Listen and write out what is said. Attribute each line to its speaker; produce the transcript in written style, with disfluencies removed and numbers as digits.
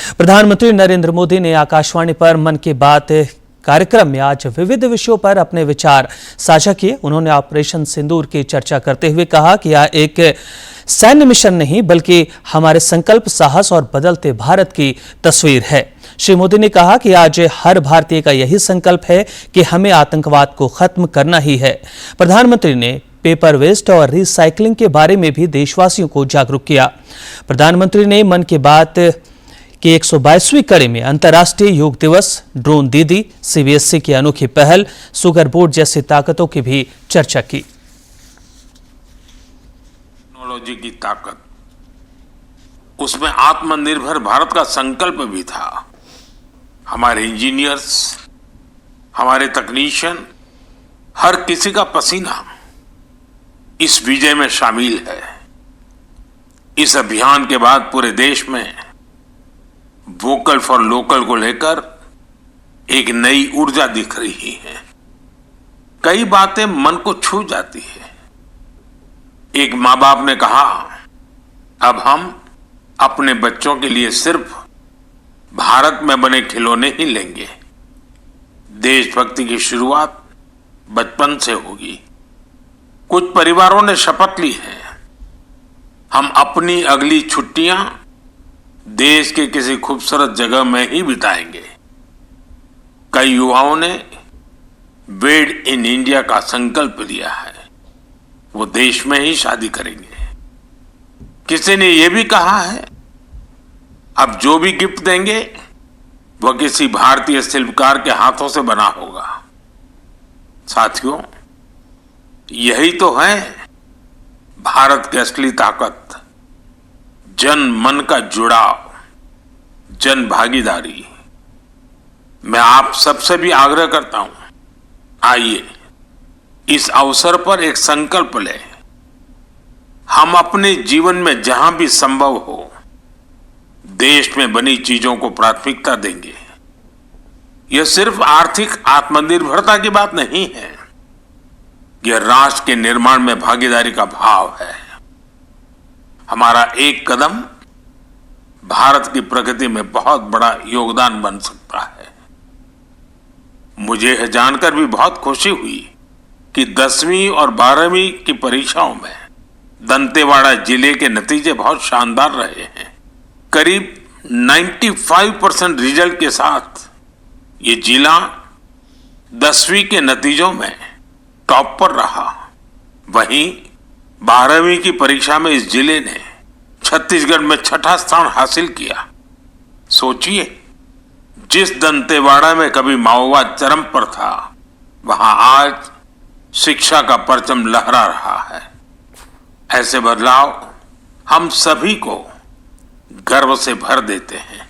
Speaker 1: प्रधानमंत्री नरेंद्र मोदी ने आकाशवाणी पर मन की बात कार्यक्रम में आज विविध विषयों पर अपने विचार साझा किए। उन्होंने ऑपरेशन सिंदूर की चर्चा करते हुए कहा कि यह एक सैन्य मिशन नहीं बल्कि हमारे संकल्प, साहस और बदलते भारत की तस्वीर है। श्री मोदी ने कहा कि आज हर भारतीय का यही संकल्प है कि हमें आतंकवाद को खत्म करना ही है। प्रधानमंत्री ने पेपर वेस्ट और रिसाइकलिंग के बारे में भी देशवासियों को जागरूक किया। प्रधानमंत्री ने मन की बात की 122वीं कड़ी में अंतर्राष्ट्रीय योग दिवस, ड्रोन दीदी, सीबीएसई की अनोखी पहल, शुगर बोर्ड जैसी ताकतों की भी चर्चा की।
Speaker 2: टेक्नोलॉजी की ताकत, उसमें आत्मनिर्भर भारत का संकल्प भी था। हमारे इंजीनियर्स, हमारे तकनीशियन, हर किसी का पसीना इस विजय में शामिल है। इस अभियान के बाद पूरे देश में वोकल फॉर लोकल को लेकर एक नई ऊर्जा दिख रही है। कई बातें मन को छू जाती है। एक माँ बाप ने कहा, अब हम अपने बच्चों के लिए सिर्फ भारत में बने खिलौने ही लेंगे। देशभक्ति की शुरुआत बचपन से होगी। कुछ परिवारों ने शपथ ली है, हम अपनी अगली छुट्टियां देश के किसी खूबसूरत जगह में ही बिताएंगे। कई युवाओं ने मेड इन इंडिया का संकल्प लिया है, वो देश में ही शादी करेंगे। किसी ने यह भी कहा है, अब जो भी गिफ्ट देंगे वह किसी भारतीय शिल्पकार के हाथों से बना होगा। साथियों, यही तो है भारत की असली ताकत, जन मन का जुड़ाव, जन भागीदारी। मैं आप सबसे भी आग्रह करता हूं, आइए इस अवसर पर एक संकल्प लें। हम अपने जीवन में जहां भी संभव हो देश में बनी चीजों को प्राथमिकता देंगे। यह सिर्फ आर्थिक आत्मनिर्भरता की बात नहीं है, यह राष्ट्र के निर्माण में भागीदारी का भाव है। हमारा एक कदम भारत की प्रगति में बहुत बड़ा योगदान बन सकता है। मुझे यह जानकर भी बहुत खुशी हुई कि 10वीं और 12वीं की परीक्षाओं में दंतेवाड़ा जिले के नतीजे बहुत शानदार रहे हैं। करीब 95% रिजल्ट के साथ ये जिला 10वीं के नतीजों में टॉप पर रहा। वहीं 12वीं की परीक्षा में इस जिले ने छत्तीसगढ़ में 6ठा स्थान हासिल किया। सोचिए, जिस दंतेवाड़ा में कभी माओवाद चरम पर था, वहां आज शिक्षा का परचम लहरा रहा है। ऐसे बदलाव हम सभी को गर्व से भर देते हैं।